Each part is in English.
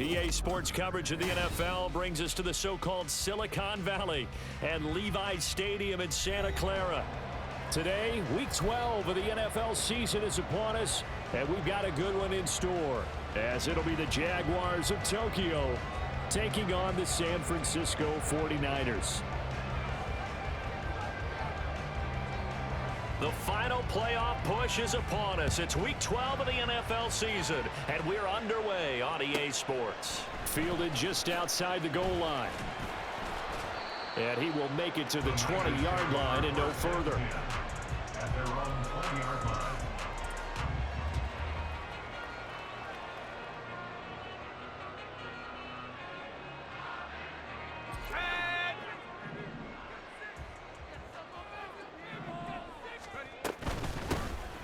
EA Sports coverage of the NFL brings us to the so-called Silicon Valley and Levi's Stadium in Santa Clara. Today, Week 12 of the NFL season is upon us, and we've got a good one in store, as it'll be the Jaguars of Tokyo taking on the San Francisco 49ers. The final playoff push is upon us. It's Week 12 of the NFL season, and we're underway on EA Sports. Fielded just outside the goal line. And he will make it to the 20-yard line and no further. At their own 20-yard line.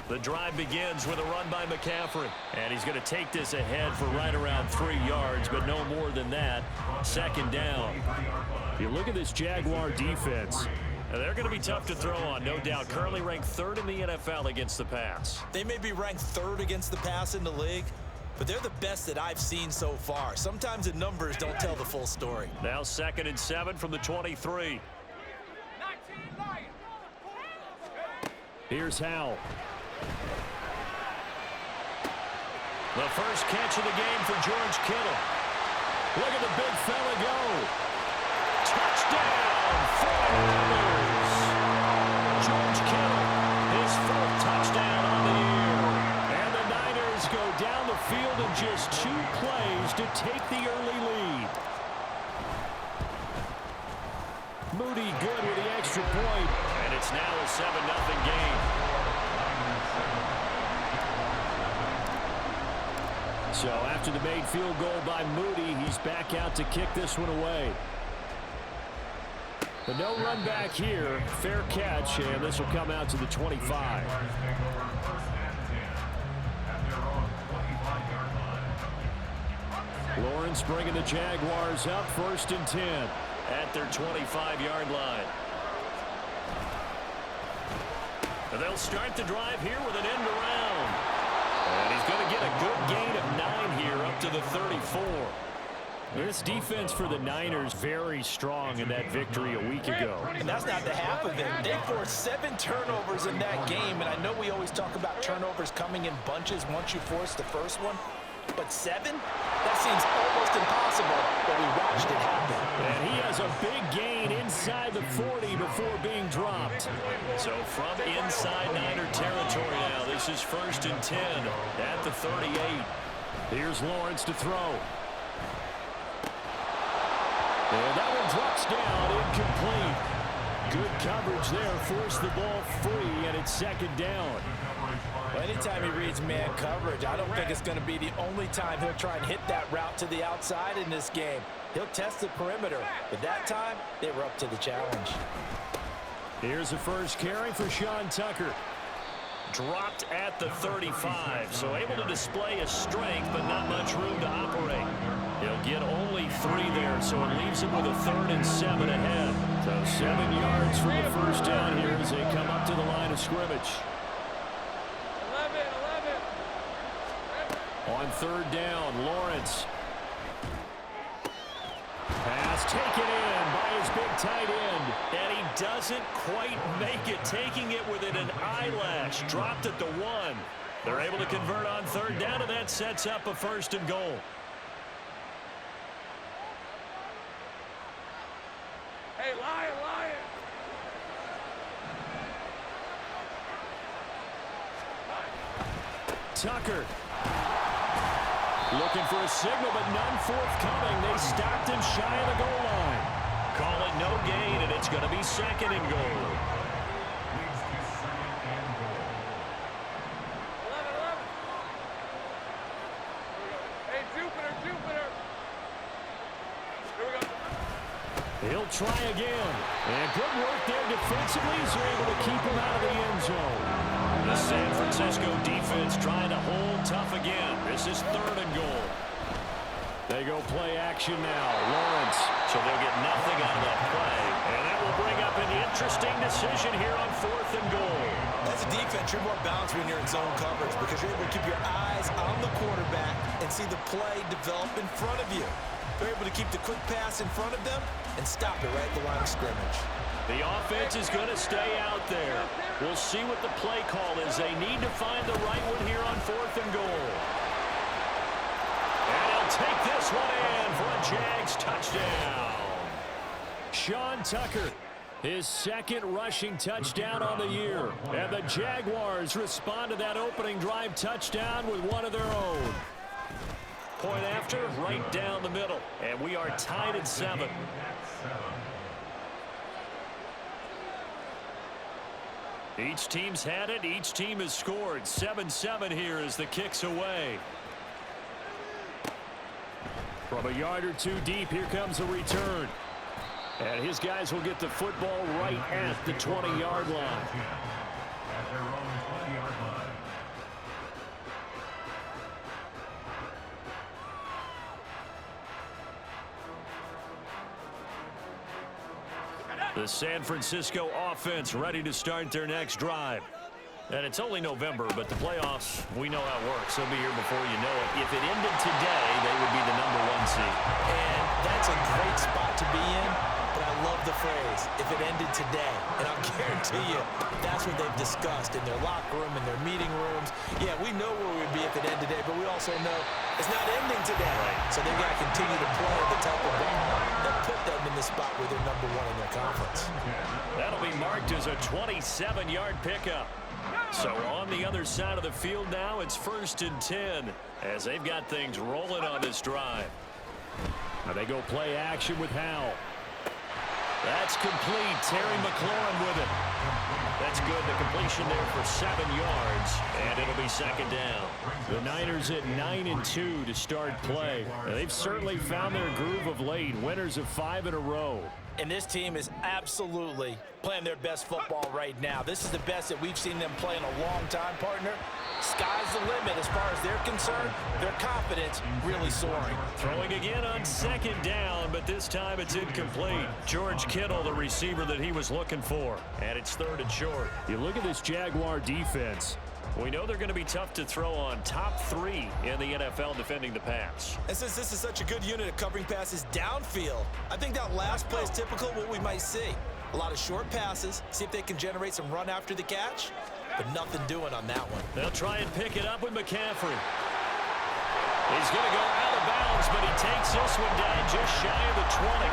The drive begins with a run by McCaffrey. And he's going to take this ahead for right around 3 yards, but no more than that. Second down. You look at this Jaguar defense. They're going to be tough to throw on, no doubt. Currently ranked 3rd in the NFL against the pass. They may be ranked 3rd against the pass in the league, but they're the best that I've seen so far. Sometimes the numbers don't tell the full story. Now 2nd and 7 from the 23. Here's Howell. The first catch of the game for George Kittle. Look at the big fella go. Touchdown, 49ers. George Kittle, his 4th touchdown on the year. And the Niners go down the field in just 2 plays to take the early lead. Moody good with the extra point. And it's now a 7-0 game. So after the made field goal by Moody, he's back out to kick this one away. But no run back here. Fair catch, and this will come out to the 25. Lawrence bringing the Jaguars up 1st and 10 at their 25-yard line. And they'll start the drive here with an end around. And he's going to get a good gain of 9 here up to the 34. This defense for the Niners very strong in that victory a week ago. And that's not the half of it. They forced 7 turnovers in that game, and I know we always talk about turnovers coming in bunches once you force the first one. But 7? That seems almost impossible, but we watched it happen. And he has a big gain inside the 40 before being dropped. So from inside Niner territory now, this is 1st and 10 at the 38. Here's Lawrence to throw. And that one drops down, incomplete. Good coverage there, forced the ball free, and it's 2nd down. Well, anytime he reads man coverage, I don't think it's going to be the only time he'll try and hit that route to the outside in this game. He'll test the perimeter, but that time, they were up to the challenge. Here's the first carry for Sean Tucker. Dropped at the 35, so able to display his strength, but not much room to operate. He'll get only 3 there, so it leaves him with a 3rd and 7 ahead. So 7 yards from the first down here as they come up to the line of scrimmage. On 3rd down, Lawrence. Pass taken in by his big tight end. And he doesn't quite make it, taking it within an eyelash. Dropped at the 1. They're able to convert on 3rd down, and that sets up a 1st and goal. Hey, Lion, Lion. Tucker. Looking for a signal, but none forthcoming. They stopped him shy of the goal line. Call it no gain, and it's going to be 2nd and goal. 11. Hey, Jupiter. Here we go. He'll try again. And good work there defensively as they're able to keep him out of the end zone. The San Francisco defense trying to hold tough again. This is 3rd and goal. They go play action now. Lawrence. So they'll get nothing out of that play. And that will bring up an interesting decision here on 4th and goal. As a defense, you're more balanced when you're in zone coverage because you're able to keep your eyes on the quarterback and see the play develop in front of you. They're able to keep the quick pass in front of them and stop it right at the line of scrimmage. The offense is going to stay out there. We'll see what the play call is. They need to find the right one here on 4th and goal. And he'll take this one in for a Jags touchdown. Sean Tucker, his second rushing touchdown on the year. And the Jaguars respond to that opening drive touchdown with one of their own. Point after, right down the middle. And we are tied at 7. Each team's had it. Each team has scored. 7-7 here as the kick's away. From a yard or two deep, here comes a return. And his guys will get the football right at the 20-yard line. The San Francisco offense ready to start their next drive. And it's only November, but the playoffs, we know how it works. They'll be here before you know it. If it ended today, they would be the #1 seed. And that's a great spot to be in, but I love the phrase, if it ended today. And I'll guarantee you, that's what they've discussed in their locker room, in their meeting rooms. Yeah, we know where we'd be if it ended today, but we also know it's not ending today. Right. So they've got to continue to play the type of ball that put them in the spot where they're #1 in their conference. That'll be marked as a 27-yard pickup. So on the other side of the field now, it's 1st and 10 as they've got things rolling on this drive. Now they go play action with Howell. That's complete. Terry McLaurin with it. That's good. The completion there for 7 yards, and it'll be 2nd down. The Niners at 9-2 to start play. Now, they've certainly found their groove of late. Winners of 5 in a row. And this team is absolutely playing their best football right now. This is the best that we've seen them play in a long time, partner. Sky's the limit as far as they're concerned. Their confidence really soaring. Throwing again on 2nd down, but this time it's incomplete. George Kittle, the receiver that he was looking for. And it's 3rd and short. You look at this Jaguar defense. We know they're going to be tough to throw on. Top 3 in the NFL defending the pass. And since this is such a good unit of covering passes downfield, I think that last play is typical of what we might see. A lot of short passes, see if they can generate some run after the catch, but nothing doing on that one. They'll try and pick it up with McCaffrey. He's going to go out of bounds, but he takes this one down just shy of the 20.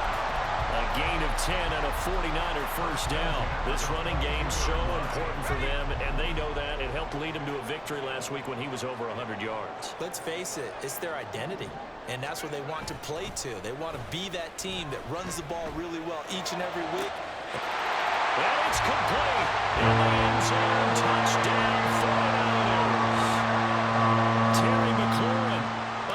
A gain of 10 and a 49er first down. This running game so important for them, and they know that. It helped lead them to a victory last week when he was over 100 yards. Let's face it, it's their identity, and that's what they want to play to. They want to be that team that runs the ball really well each and every week. And it's complete. In the end zone, touchdown 49ers. Terry McLaurin,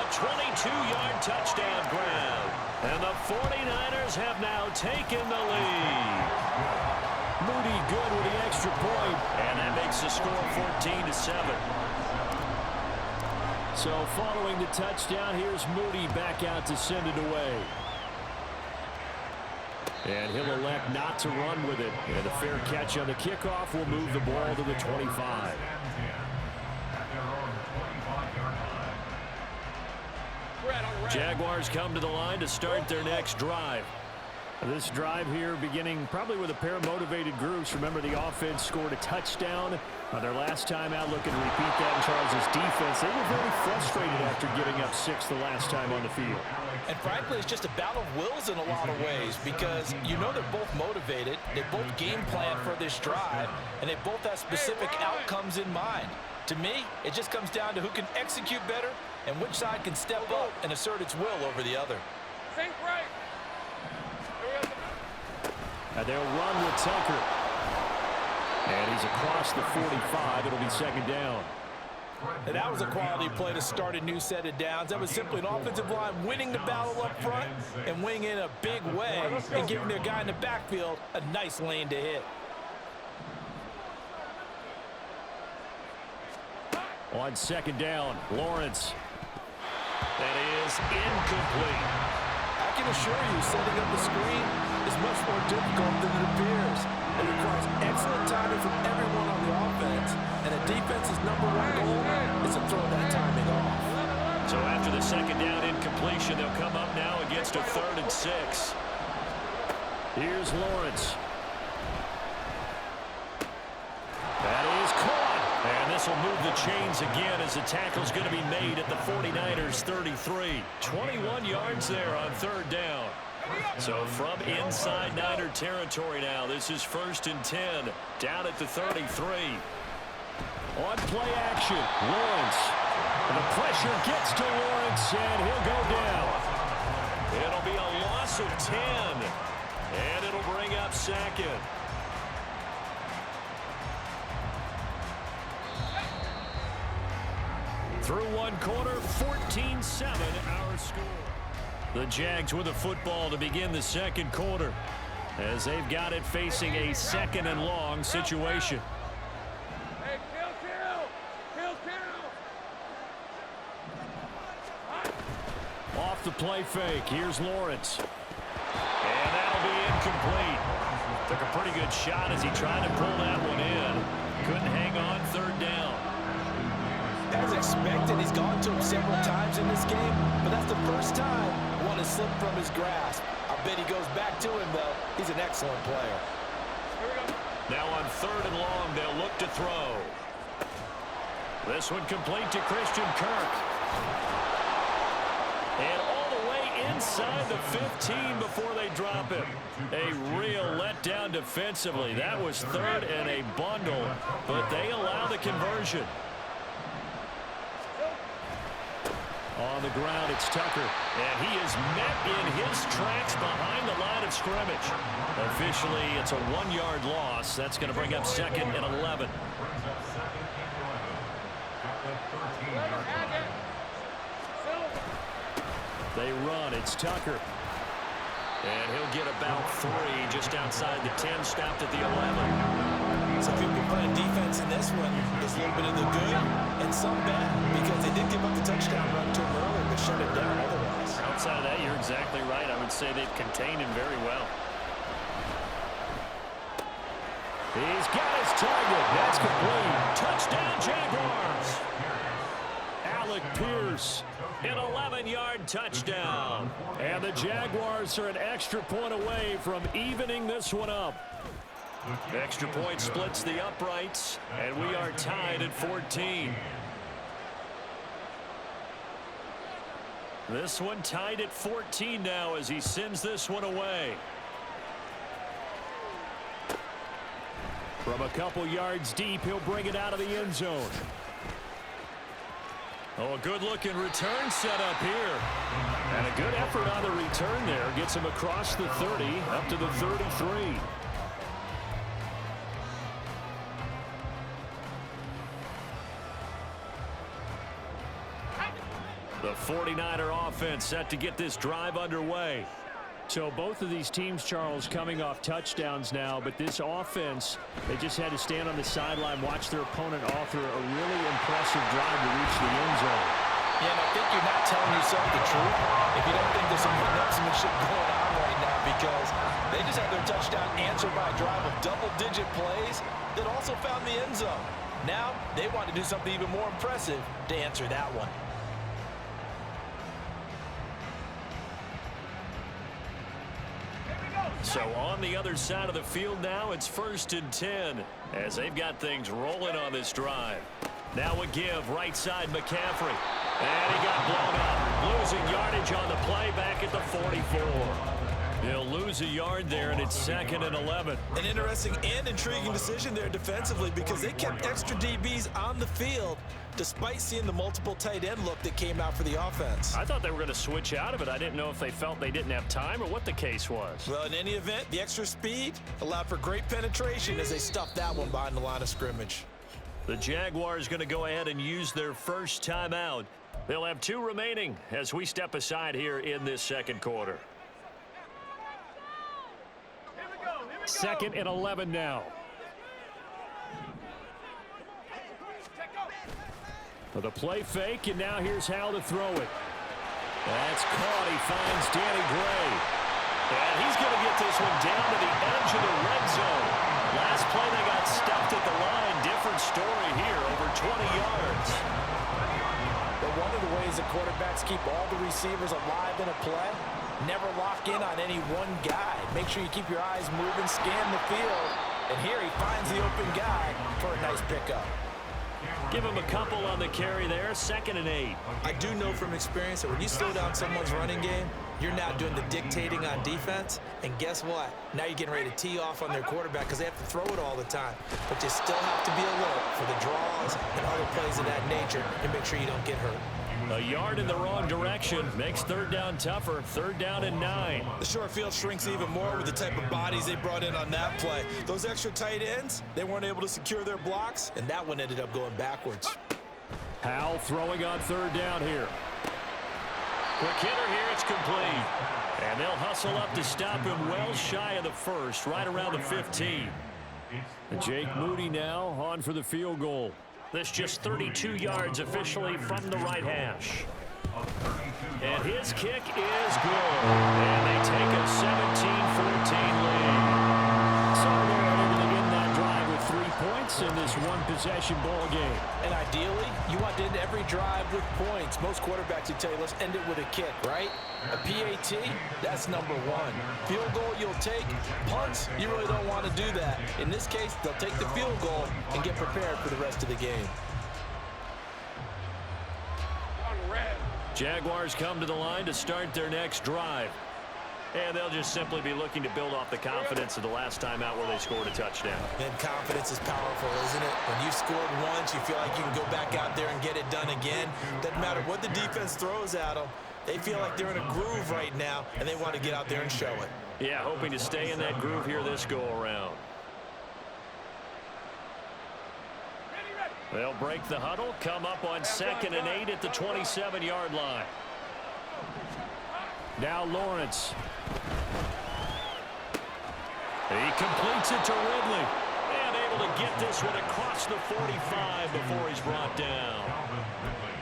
a 22-yard touchdown grab. And the 49ers have now taken the lead. Moody good with the extra point, and that makes the score 14-7. So following the touchdown, here's Moody back out to send it away. And he'll elect not to run with it. And a fair catch on the kickoff will move the ball to the 25. Jaguars come to the line to start their next drive. This drive here beginning probably with a pair of motivated groups. Remember, the offense scored a touchdown on their last time out. Looking to repeat that in Charles' defense. They were very frustrated after giving up 6 the last time on the field. And frankly, it's just a battle of wills in a lot of ways because you know they're both motivated. They both game plan for this drive, and they both have specific outcomes in mind. To me, it just comes down to who can execute better and which side can step up and assert its will over the other. Think right. And they'll run with Tucker. And he's across the 45. It'll be 2nd down. And that was a quality play to start a new set of downs. That was simply an offensive line winning the battle up front and winning in a big way and giving their guy in the backfield a nice lane to hit. On 2nd down, Lawrence. That is incomplete. I can assure you, setting up the screen is much more difficult than it appears. It requires excellent timing from everyone on the offense, and the defense's #1 goal is to throw that timing off. second down incompletion. They'll come up now against a 3rd and 6. Here's Lawrence. That is caught. And this will move the chains again as the tackle's going to be made at the 49ers 33. 21 yards there on 3rd down. So from inside Niner territory now, this is 1st and 10, down at the 33. On play action, Lawrence. And the pressure gets to Lawrence, and he'll go down. It'll be a loss of 10, and it'll bring up 2nd. Through 1 quarter, 14-7 our score. The Jags with the football to begin the 2nd quarter as they've got it facing a 2nd and long situation. Hey, kill. Off the play fake, here's Lawrence. And that'll be incomplete. Took a pretty good shot as he tried to pull that one in. Couldn't hang on 3rd down. As expected, he's gone to him several times in this game, but that's the first time one has slipped from his grasp. I bet he goes back to him, though. He's an excellent player. Here we go. Now on 3rd and long, they'll look to throw. This one complete to Christian Kirk. And all the way inside the 15 before they drop him. A real letdown defensively. That was 3rd and a bundle, but they allow the conversion. On the ground, it's Tucker. And he is met in his tracks behind the line of scrimmage. Officially, it's a 1-yard loss. That's going to bring up 2nd and 11. They run. It's Tucker. And he'll get about 3 just outside the 10, stopped at the 11. So if you've been playing defense in this one, there's a little bit of the good and some bad, because they did give up the touchdown run to him earlier, but shut it down otherwise. Outside of that, you're exactly right. I would say they've contained him very well. He's got his target. That's complete. Touchdown, Jaguars. Alec Pierce, an 11-yard touchdown. And the Jaguars are an extra point away from evening this one up. Extra point splits the uprights, and we are tied at 14. This one tied at 14 now as he sends this one away. From a couple yards deep, he'll bring it out of the end zone. Oh, a good-looking return set up here. And a good effort on the return there. Gets him across the 30, up to the 33. The 49er offense set to get this drive underway. So both of these teams, Charles, coming off touchdowns now, but this offense, they just had to stand on the sideline, watch their opponent author a really impressive drive to reach the end zone. Yeah, and I think you're not telling yourself the truth if you don't think there's some one-upsmanship going on right now, because they just had their touchdown answered by a drive of double-digit plays that also found the end zone. Now they want to do something even more impressive to answer that one. So on the other side of the field now, it's 1st and 10 as they've got things rolling on this drive. Now a give, right side McCaffrey. And he got blown up. Losing yardage on the play back at the 44. He'll lose a yard there, and it's 2nd and 11. An interesting and intriguing decision there defensively, because they kept extra DBs on the field despite seeing the multiple tight end look that came out for the offense. I thought they were going to switch out of it. I didn't know if they felt they didn't have time or what the case was. Well, in any event, the extra speed allowed for great penetration as they stuffed that one behind the line of scrimmage. The Jaguars going to go ahead and use their first timeout. They'll have 2 remaining as we step aside here in this 2nd quarter. 2nd and 11 now. For the play fake, and now here's how to throw it. That's caught. He finds Danny Gray. And he's going to get this one down to the edge of the red zone. Last play, they got stuffed at the line. Different story here, over 20 yards. But one of the ways that quarterbacks keep all the receivers alive in a play, never lock in on any one guy. Make sure you keep your eyes moving, scan the field, and here he finds the open guy for a nice pickup. Give him a couple on the carry there, 2nd and 8. I do know from experience that when you slow down someone's running game, you're now doing the dictating on defense, and guess what? Now you're getting ready to tee off on their quarterback because they have to throw it all the time. But you still have to be alert for the draws and other plays of that nature and make sure you don't get hurt. A yard in the wrong direction makes 3rd down tougher. 3rd down and 9. The short field shrinks even more with the type of bodies they brought in on that play. Those extra tight ends, they weren't able to secure their blocks, and that one ended up going backwards. Howell throwing on 3rd down here. Quick hitter here, it's complete. And they'll hustle up to stop him well shy of the 1st, right around the 15. And Jake Moody now on for the field goal. This just 32 yards officially from the right hash. And his kick is good. And they take a 17-14 lead. So they're able to end that drive with 3 points in this one-possession ball game. And ideally, you want to end every drive with points. Most quarterbacks would tell you, let's end it with a kick, right? A PAT, that's number 1. Field goal you'll take. Punts, you really don't want to do that. In this case, they'll take the field goal and get prepared for the rest of the game. Jaguars come to the line to start their next drive. And they'll just simply be looking to build off the confidence of the last time out where they scored a touchdown. And confidence is powerful, isn't it? When you've scored once, you feel like you can go back out there and get it done again. Doesn't matter what the defense throws at them. They feel like they're in a groove right now, and they want to get out there and show it. Yeah, hoping to stay in that groove here this go-around. They'll break the huddle, come up on 2nd and 8 at the 27-yard line. Now Lawrence. He completes it to Ridley. And able to get this one across the 45 before he's brought down.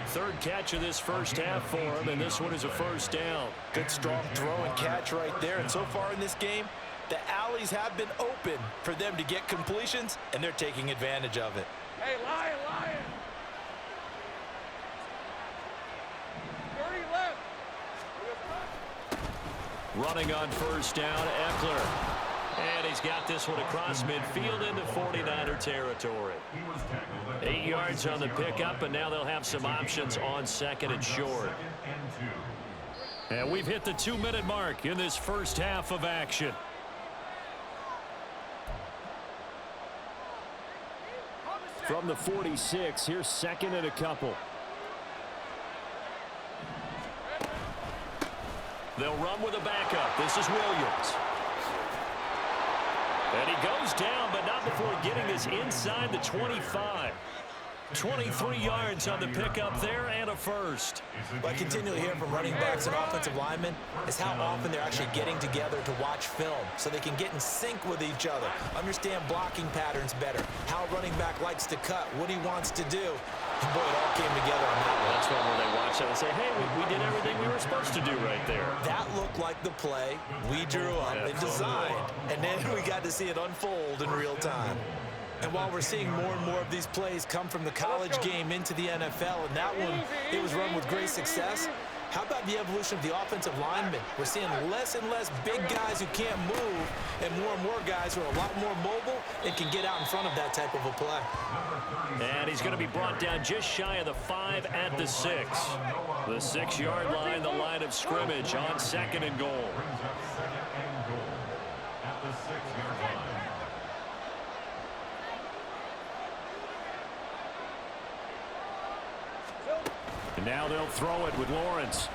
3rd catch of this first half for him, and this one is a 1st down. Good strong throw and catch right there. And so far in this game, the alleys have been open for them to get completions, and they're taking advantage of it. Hey, Lion, Lion. 30 left. Running on 1st down, Eckler. And he's got this one across midfield into 49er territory. 8 yards on the pickup, and now they'll have some options on 2nd and short. And we've hit the 2-minute mark in this first half of action. From the 46, here's 2nd and a couple. They'll run with a backup. This is Williams. And he goes down, but not before getting this inside the 25. 23 yards on the pickup there and a 1st. What I continually hear from running backs and offensive linemen is how often they're actually getting together to watch film so they can get in sync with each other, understand blocking patterns better, how a running back likes to cut, what he wants to do. And boy, it all came together on that one. That's one where they watch that and say, hey, we did everything we were supposed to do right there. That looked like the play we drew up and designed. And then we got to see it unfold in real time. And while we're seeing more and more of these plays come from the college game into the NFL, and that one, it was run with great success, how about the evolution of the offensive linemen? We're seeing less and less big guys who can't move and more guys who are a lot more mobile and can get out in front of that type of a play. And he's going to be brought down just shy of the 5 at the 6. The 6-yard line, the line of scrimmage on 2nd and goal. And now they'll throw it with Lawrence.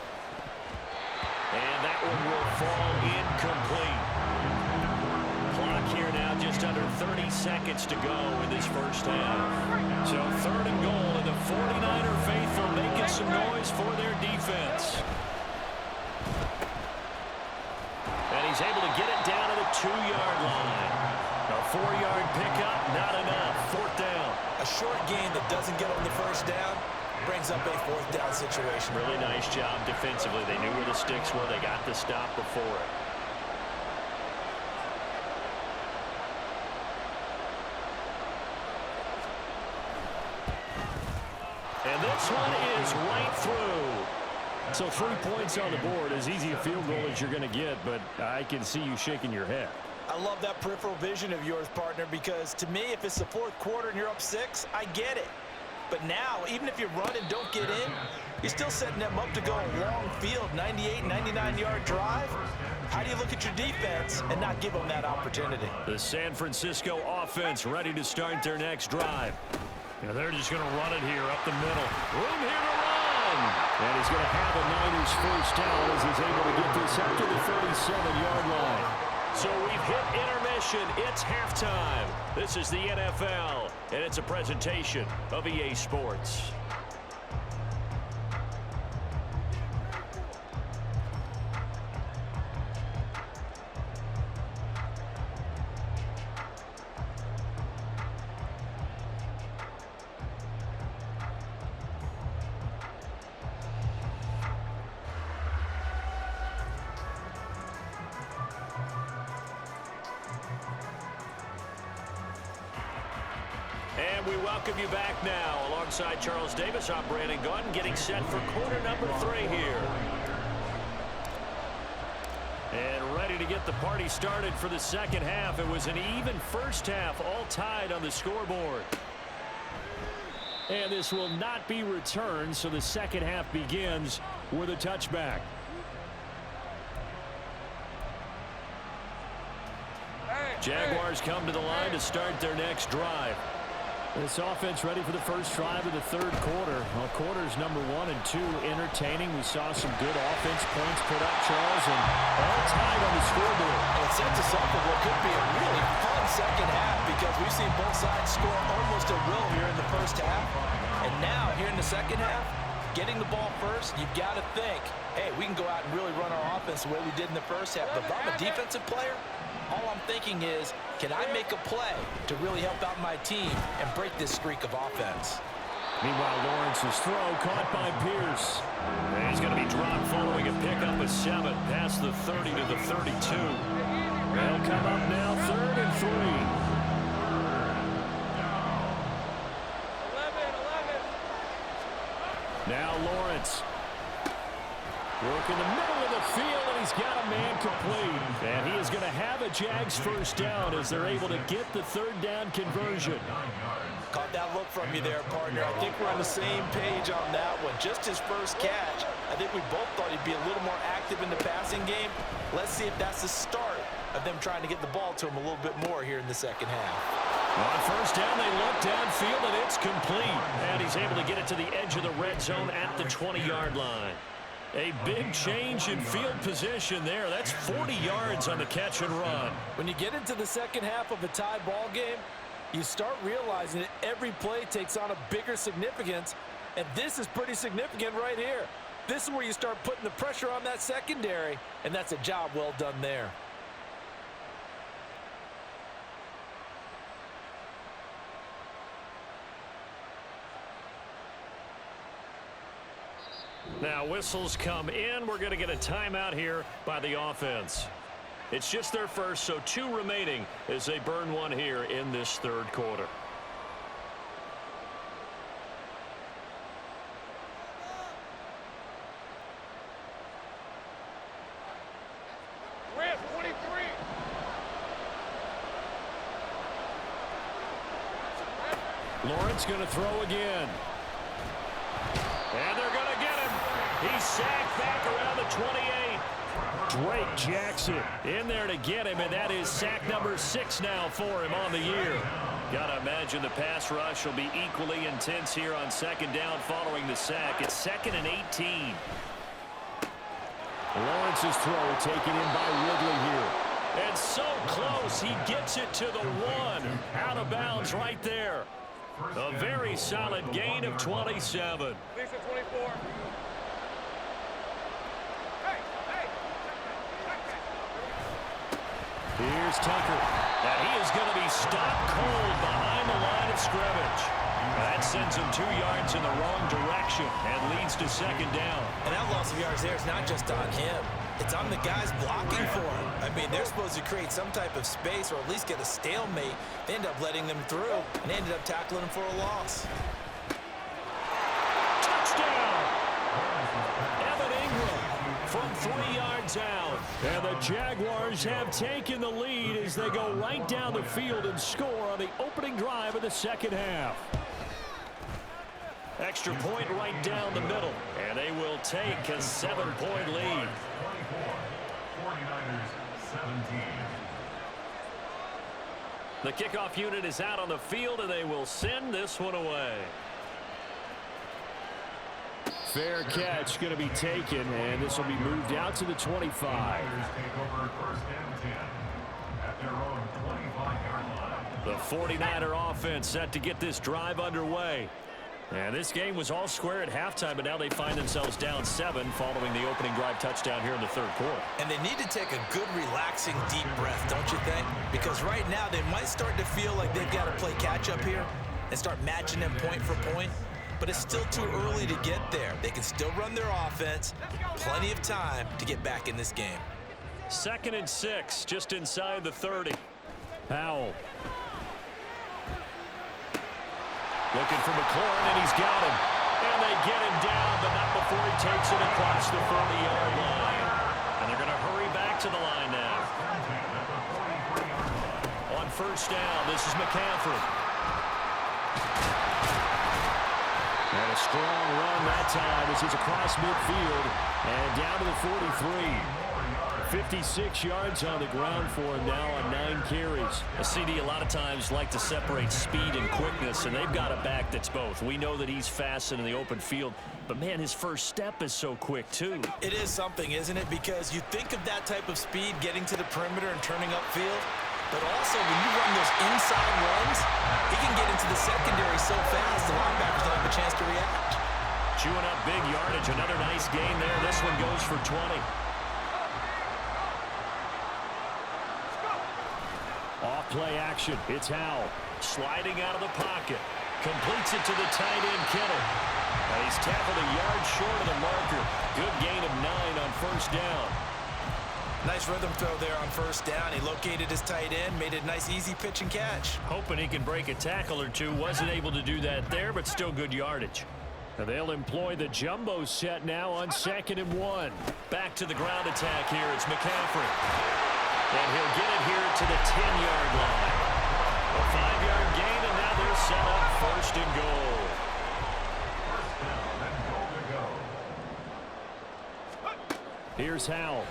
And that one will fall incomplete. Clock here now just under 30 seconds to go in this first half. So 3rd and goal, and the 49er faithful making some noise for their defense. And he's able to get it down to the 2-yard line. A 4-yard pickup, not enough. 4th down. A short gain that doesn't get on the 1st down brings up a 4th down situation. Really nice job defensively. They knew where the sticks were. They got the stop before it. And And this one is right through. So 3 points on the board, as easy a field goal as you're going to get, but I can see you shaking your head. I love that peripheral vision of yours, partner, because to me, if it's the fourth quarter and you're up 6, I get it. But now, even if you run and don't get in, you're still setting them up to go a long field, 98, 99-yard drive. How do you look at your defense and not give them that opportunity? The San Francisco offense ready to start their next drive. They're just going to run it here up the middle. Room here to run. And he's going to have a Niners first down as he's able to get this up to the 37-yard line. So we've hit intermission. It's halftime. This is the NFL, and it's a presentation of EA Sports. And we welcome you back now. Alongside Charles Davis, I'm Brandon Gaudin, getting set for quarter number 3 here. And ready to get the party started for the second half. It was an even first half, all tied on the scoreboard. And this will not be returned, so the second half begins with a touchback. Jaguars come to the line to start their next drive. This offense ready for the first drive of the third quarter. Well, quarters number 1 and 2 entertaining. We saw some good offense points put up, Charles, and all tied on the scoreboard. And it sets us up for what could be a really fun second half because we've seen both sides score almost at will here in the first half. And now, here in the second half, getting the ball first, you've got to think, hey, we can go out and really run our offense the way we did in the first half. But if I'm a defensive player, all I'm thinking is, can I make a play to really help out my team and break this streak of offense? Meanwhile, Lawrence's throw caught by Pierce. And he's going to be dropped following a pickup of 7 past the 30 to the 32. They'll come up now 3rd and 3. 11. Now Lawrence. Work in the middle of the field, and he's got a man complete. And he is going to have a Jags first down as they're able to get the third down conversion. Caught that look from you there, partner. I think we're on the same page on that one. Just his first catch. I think we both thought he'd be a little more active in the passing game. Let's see if that's the start of them trying to get the ball to him a little bit more here in the second half. On first down, they look downfield, and it's complete. And he's able to get it to the edge of the red zone at the 20-yard line. A big change in field position there. That's 40 yards on the catch and run. When you get into the second half of a tie ball game, you start realizing that every play takes on a bigger significance, and this is pretty significant right here. This is where you start putting the pressure on that secondary, and that's a job well done there. Now whistles come in. We're going to get a timeout here by the offense. It's just their first, so 2 remaining as they burn one here in this third quarter. Rip, 23. Lawrence going to throw again. And they're going to get him. He's sacked back around the 28. Drake Jackson in there to get him, and that is sack number 6 now for him on the year. Got to imagine the pass rush will be equally intense here on second down following the sack. It's 2nd and 18. Lawrence's throw taken in by Ridley here. And so close, he gets it to the 1. Out of bounds right there. A very solid gain of 27. Lisa, 24. Here's Tucker. And he is going to be stopped cold behind the line of scrimmage. That sends him 2 yards in the wrong direction and leads to second down. And that loss of yards there is not just on him. It's on the guys blocking for him. I mean, they're supposed to create some type of space or at least get a stalemate. They end up letting them through, and they ended up tackling him for a loss. from 3 yards out. And the Jaguars have taken the lead as they go right down the field and score on the opening drive of the second half. Extra point right down the middle, and they will take a 7-point lead. 49ers 17. The kickoff unit is out on the field, and they will send this one away. Fair catch going to be taken, and this will be moved out to the 25. Take over first and 10 at their own 25-yard line. The 49er offense set to get this drive underway. And this game was all square at halftime, but now they find themselves down 7 following the opening drive touchdown here in the third quarter. And they need to take a good, relaxing, deep breath, don't you think? Because right now they might start to feel like they've got to play catch-up here and start matching them point for point. But it's still too early to get there. They can still run their offense. Plenty of time to get back in this game. 2nd and 6, just inside the 30. Powell. Looking for McLaurin, and he's got him. And they get him down, but not before he takes it across the 40-yard line. And they're going to hurry back to the line now. On first down, this is McCaffrey. And a strong run that time as he's across midfield and down to the 43. 56 yards on the ground for him now on 9 carries. A CD a lot of times like to separate speed and quickness, and they've got a back that's both. We know that he's fast in the open field, but man, his first step is so quick too. It is something, isn't it? Because you think of that type of speed getting to the perimeter and turning upfield, but also when you run those inside runs, he can get into the secondary so fast the linebackers don't have a chance to react. Chewing up big yardage. Another nice gain there. This one goes for 20. Off play action. It's Howell. Sliding out of the pocket. Completes it to the tight end, Kittle. And he's tackled a yard short of the marker. Good gain of 9 on first down. Nice rhythm throw there on first down. He located his tight end, made it a nice easy pitch and catch. Hoping he can break a tackle or two. Wasn't able to do that there, but still good yardage. And they'll employ the jumbo set now on 2nd and 1. Back to the ground attack here. It's McCaffrey. And he'll get it here to the 10-yard line. A 5-yard gain, and now they're set up 1st and goal. Here's Howell.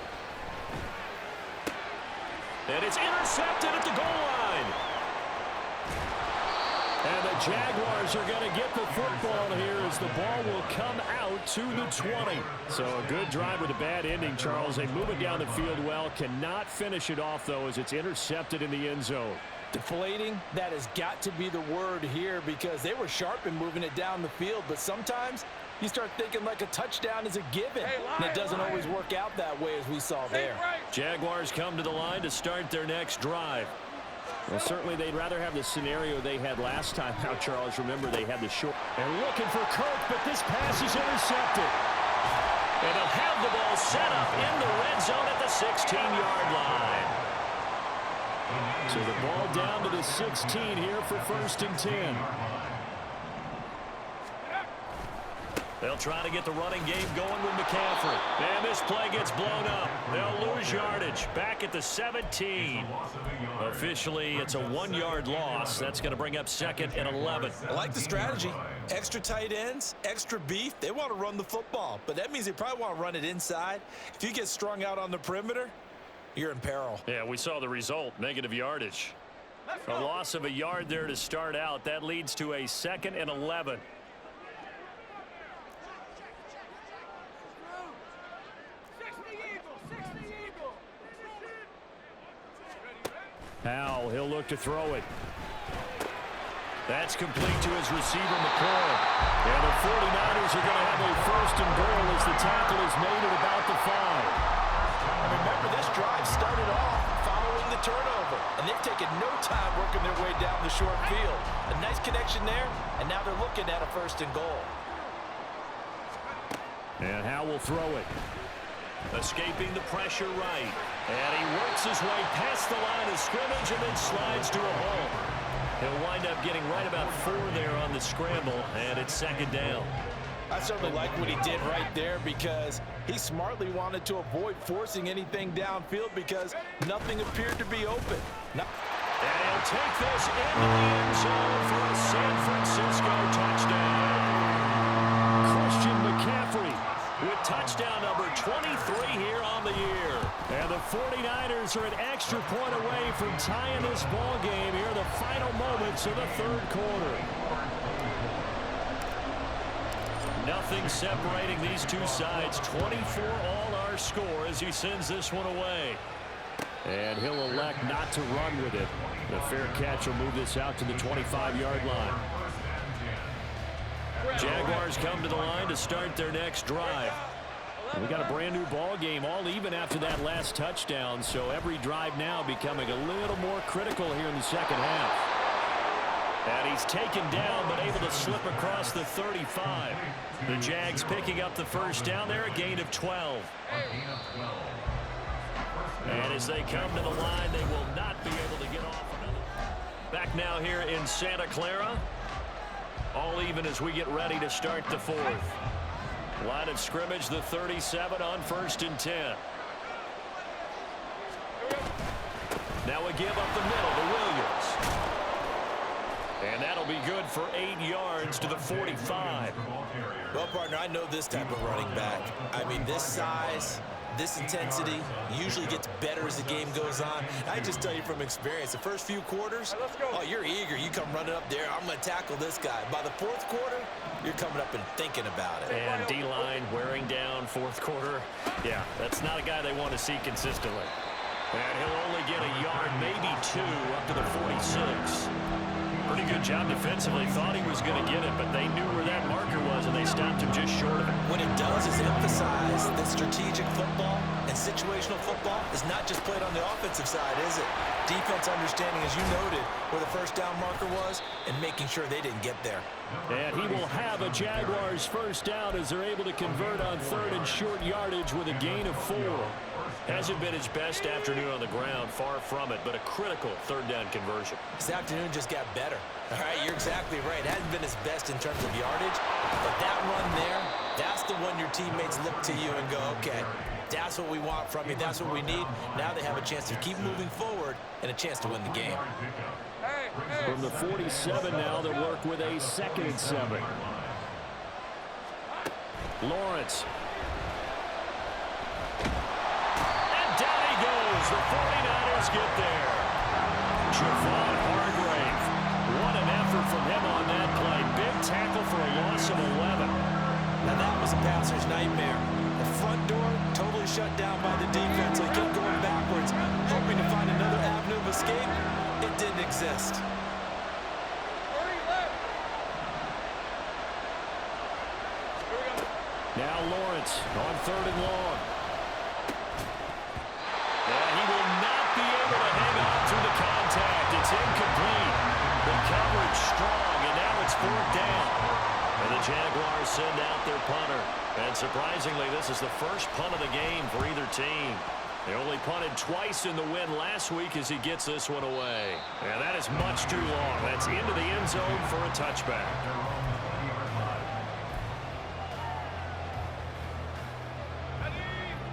And it's intercepted at the goal line. And the Jaguars are going to get the football here as the ball will come out to the 20. So a good drive with a bad ending, Charles. They move it down the field well. Cannot finish it off, though, as it's intercepted in the end zone. Deflating, that has got to be the word here because they were sharp in moving it down the field. But sometimes you start thinking like a touchdown is a given. And it doesn't always work out that way as we saw there. Jaguars come to the line to start their next drive. Well, certainly they'd rather have the scenario they had last time out, Charles. Remember, they had the short. They're looking for Kirk, but this pass is intercepted. And they'll have the ball set up in the red zone at the 16-yard line. So the ball down to the 16 here for 1st and 10. They'll try to get the running game going with McCaffrey. And this play gets blown up. They'll lose yardage. Back at the 17. Officially, it's a 1-yard loss. That's going to bring up 2nd and 11. I like the strategy. Extra tight ends, extra beef. They want to run the football, but that means they probably want to run it inside. If you get strung out on the perimeter, you're in peril. Yeah, we saw the result, negative yardage. A loss of a yard there to start out. That leads to a 2nd and 11. Howell, he'll look to throw it. That's complete to his receiver, McLaurin. And the 49ers are going to have a 1st and goal as the tackle is made at about the 5. And remember, this drive started off following the turnover. And they've taken no time working their way down the short field. A nice connection there, and now they're looking at a 1st and goal. And Howell will throw it. Escaping the pressure right. And he works his way past the line of scrimmage and then slides to a hole. He'll wind up getting right about 4 there on the scramble, and it's 2nd down. I certainly like what he did right there because he smartly wanted to avoid forcing anything downfield because nothing appeared to be open. And he'll take this into the end zone for a San Francisco touchdown. Christian McCaffrey with touchdown number 23 here on the year. And the 49ers are an extra point away from tying this ball game here in the final moments of the third quarter. Nothing separating these two sides. 24 all our score as he sends this one away. And he'll elect not to run with it. The fair catch will move this out to the 25-yard line. Jaguars come to the line to start their next drive. We got a brand new ball game, all even after that last touchdown, so every drive now becoming a little more critical here in the second half. And he's taken down, but able to slip across the 35. The Jags picking up the first down there, a gain of 12. And as they come to the line, they will not be able to get off another. Back now here in Santa Clara. All even as we get ready to start the fourth. Line of scrimmage, the 37 on 1st and 10. Now a give up the middle to Williams. And that'll be good for 8 yards to the 45. Well, partner, I know this type of running back. I mean, this size, this intensity usually gets better as the game goes on. I just tell you from experience, the first few quarters, oh, you're eager. You come running up there, I'm going to tackle this guy. By the fourth quarter, you're coming up and thinking about it. And D-line wearing down fourth quarter. Yeah, that's not a guy they want to see consistently. And he'll only get a yard, maybe 2, up to the 46. Pretty good job defensively. Thought he was going to get it, but they knew where that marker was, and they stopped him just short of it. What it does is emphasize that strategic football and situational football is not just played on the offensive side, is it? Defense understanding, as you noted, where the first down marker was and making sure they didn't get there. And he will have a Jaguars first down as they're able to convert on third and short yardage with a gain of 4. Hasn't been his best afternoon on the ground, far from it, but a critical third down conversion. This afternoon just got better. All right, you're exactly right. It hasn't been his best in terms of yardage, but that run there, that's the one your teammates look to you and go, okay, that's what we want from you. That's what we need. Now they have a chance to keep moving forward and a chance to win the game. From the 47 now, they'll work with a 2nd and 7. Lawrence. The 49ers get there. Javon Hargrave. What an effort from him on that play. Big tackle for a loss of 11. Now that was a passer's nightmare. The front door totally shut down by the defense. They kept going backwards, hoping to find another avenue of escape. It didn't exist. Now Lawrence on 3rd and long. And he will not be able to hang on through the contact. It's incomplete. The coverage strong, and now it's 4th down. And the Jaguars send out their punter. And surprisingly, this is the first punt of the game for either team. They only punted twice in the win last week as he gets this one away. And that is much too long. That's into the end zone for a touchback.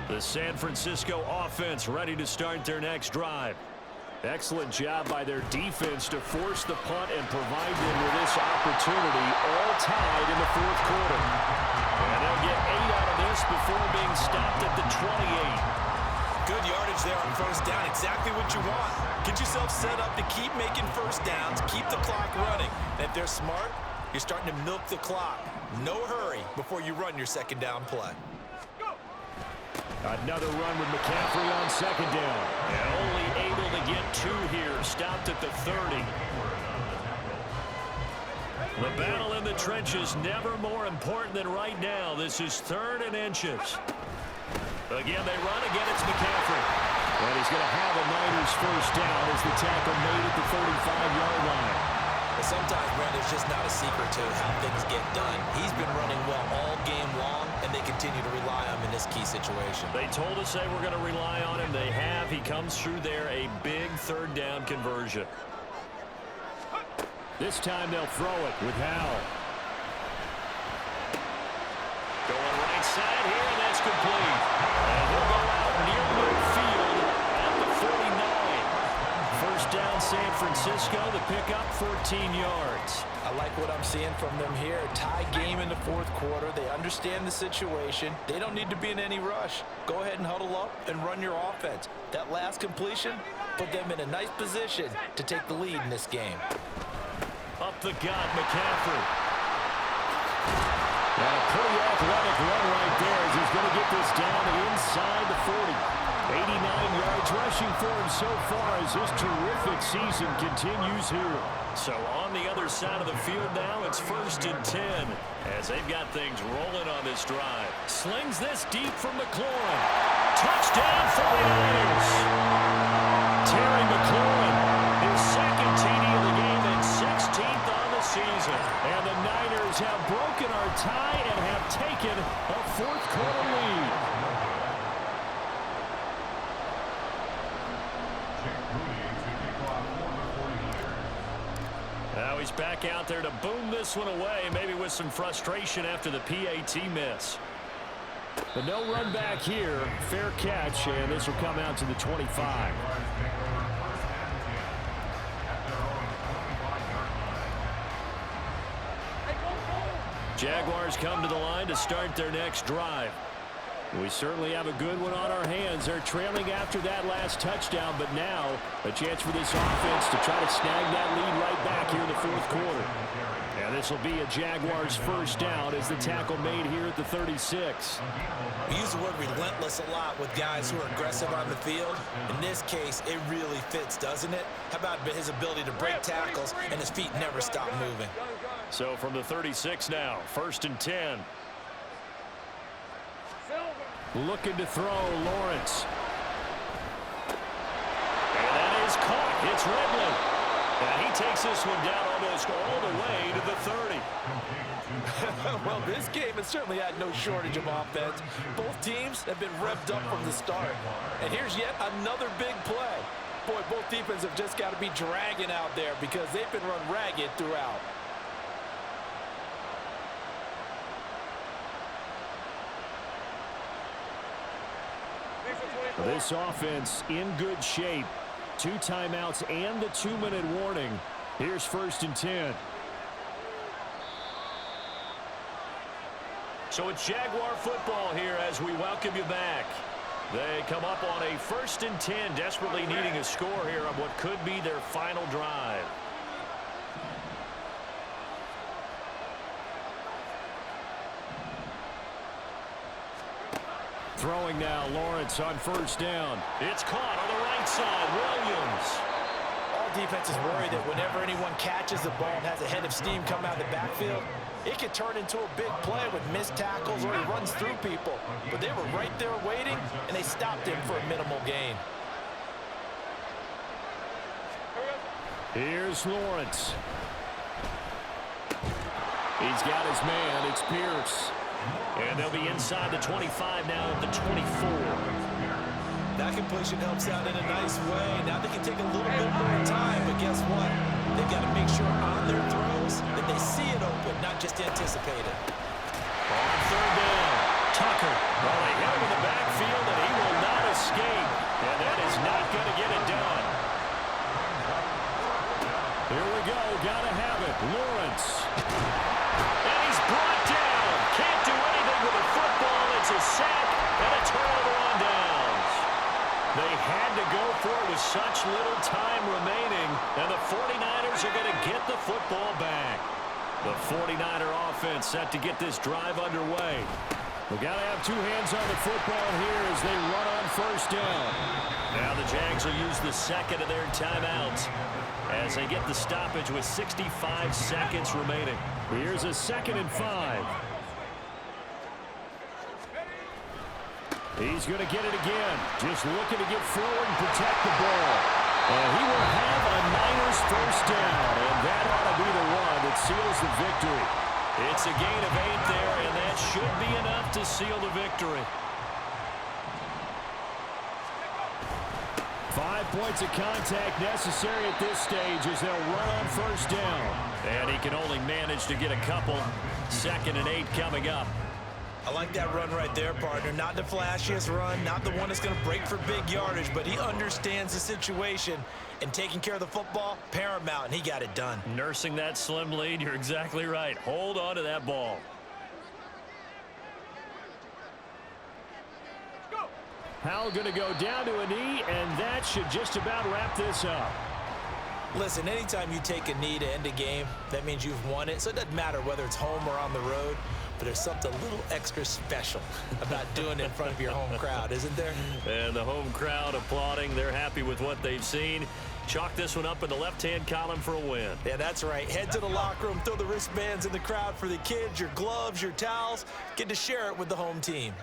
The San Francisco offense ready to start their next drive. Excellent job by their defense to force the punt and provide them with this opportunity, all tied in the 4th quarter. And they'll get 8 out of this before being stopped at the 28. Good yardage there on first down, exactly what you want. Get yourself set up to keep making first downs, keep the clock running. And if they're smart, you're starting to milk the clock. No hurry before you run your 2nd down play. Another run with McCaffrey on 2nd down. And only able to get 2 here. Stopped at the 30. The battle in the trenches never more important than right now. This is 3rd and inches. Again, they run. Again, it's McCaffrey. And he's going to have a Niners first down as the tackle made at the 35-yard line. But sometimes, Brandon, it's just not a secret to how things get done. He's been running well all game long, and they continue to rely on him in this key situation. They told us they were going to rely on him. They have. He comes through there, a big 3rd down conversion. This time they'll throw it with Howell. Going right side here, and that's complete. And he'll go out near midfield at the 49. First down, San Francisco. The pickup, 14 yards. I like what I'm seeing from them here. Tie game in the fourth quarter. They understand the situation. They don't need to be in any rush. Go ahead and huddle up and run your offense. That last completion put them in a nice position to take the lead in this game. Up the gut, McCaffrey. And a pretty athletic run right there as he's going to get this down inside the 40. 89 yards rushing for him so far as this terrific season continues here. So on the other side of the field now, it's 1st and 10 as they've got things rolling on this drive. Slings this deep from McLaurin. Touchdown 49ers. Terry McLaurin, his second TD of the game and 16th on the season. And the Niners have broken our tie and have taken a fourth quarter lead. Now he's back out there to boom this one away, maybe with some frustration after the PAT miss. But no run back here. Fair catch, and this will come out to the 25. Jaguars come to the line to start their next drive. We certainly have a good one on our hands. They're trailing after that last touchdown, but now a chance for this offense to try to snag that lead right back here in the fourth quarter. And this will be a Jaguars first down as the tackle made here at the 36. We use the word relentless a lot with guys who are aggressive on the field. In this case, it really fits, doesn't it? How about his ability to break tackles and his feet never stop moving? So from the 36 now, 1st and 10. Looking to throw, Lawrence. And that is caught. It's Ridley. And he takes this one down almost all the way to the 30. Well, this game has certainly had no shortage of offense. Both teams have been revved up from the start. And here's yet another big play. Boy, both defenses have just got to be dragging out there because they've been run ragged throughout. This offense in good shape. 2 timeouts and the 2-minute warning. Here's 1st and 10. So it's Jaguar football here as we welcome you back. They come up on a 1st and 10, desperately needing a score here on what could be their final drive. Throwing now, Lawrence on 1st down. It's caught on the right side, Williams. All defenses worry that whenever anyone catches the ball and has a head of steam come out of the backfield, it can turn into a big play with missed tackles or he runs through people. But they were right there waiting, and they stopped him for a minimal gain. Here's Lawrence. He's got his man. It's Pierce. And they'll be inside the 25 now at the 24. That completion helps out in a nice way. Now they can take a little bit more time, but guess what? They've got to make sure on their throws that they see it open, not just anticipate it. On 3rd down, Tucker. Well, they hit him in the backfield, and he will not escape. And that is not going to get it done. Here we go. Got to have it. Lawrence. And he's brought down. Can't do anything with the football. It's a sack and a turnover on downs. They had to go for it with such little time remaining, and the 49ers are going to get the football back. The 49er offense set to get this drive underway. We've got to have 2 hands on the football here as they run on 1st down. Now the Jags will use the second of their timeouts as they get the stoppage with 65 seconds remaining. Here's a 2nd and 5. He's going to get it again. Just looking to get forward and protect the ball. And he will have a Niners first down. And that ought to be the one that seals the victory. It's a gain of 8 there, and that should be enough to seal the victory. 5 points of contact necessary at this stage as they'll run on 1st down. And he can only manage to get a couple. 2nd and 8 coming up. I like that run right there, partner. Not the flashiest run, not the one that's going to break for big yardage, but he understands the situation, and taking care of the football, paramount, and he got it done. Nursing that slim lead, you're exactly right. Hold on to that ball. Howell going to go down to a knee, and that should just about wrap this up. Listen, anytime you take a knee to end a game, that means you've won it. So it doesn't matter whether it's home or on the road, but there's something a little extra special about doing it in front of your home crowd, isn't there? And the home crowd applauding. They're happy with what they've seen. Chalk this one up in the left-hand column for a win. Yeah, that's right. Head to the locker room, throw the wristbands in the crowd for the kids, your gloves, your towels. Get to share it with the home team.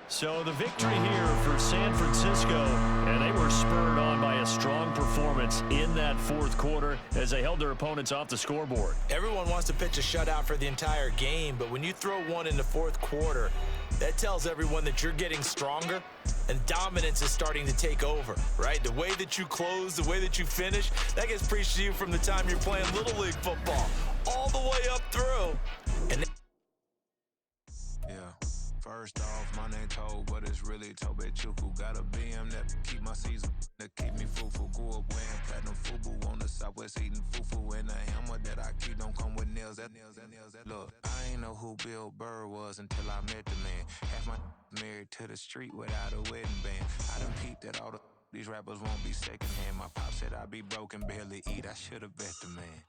So the victory here for San Francisco, and they were spurred on by a strong performance in that fourth quarter as they held their opponents off the scoreboard. Everyone wants to pitch a shutout for the entire game, but when you throw one in the fourth quarter, that tells everyone that you're getting stronger and dominance is starting to take over, right? The way that you close, the way that you finish, that gets preached to you from the time you're playing Little League football all the way up through. And first off, my name Toad, but it's really Tobe Chuku. Got a BM that keep my season, that keep me fufu. Grew up wearing platinum fubu on the Southwest eating fufu. And the hammer that I keep don't come with nails. Look, I ain't know who Bill Burr was until I met the man. Half my married to the street without a wedding band. I done peeped that all these rappers won't be secondhand. My pop said I'd be broken, barely eat. I should have bet the man.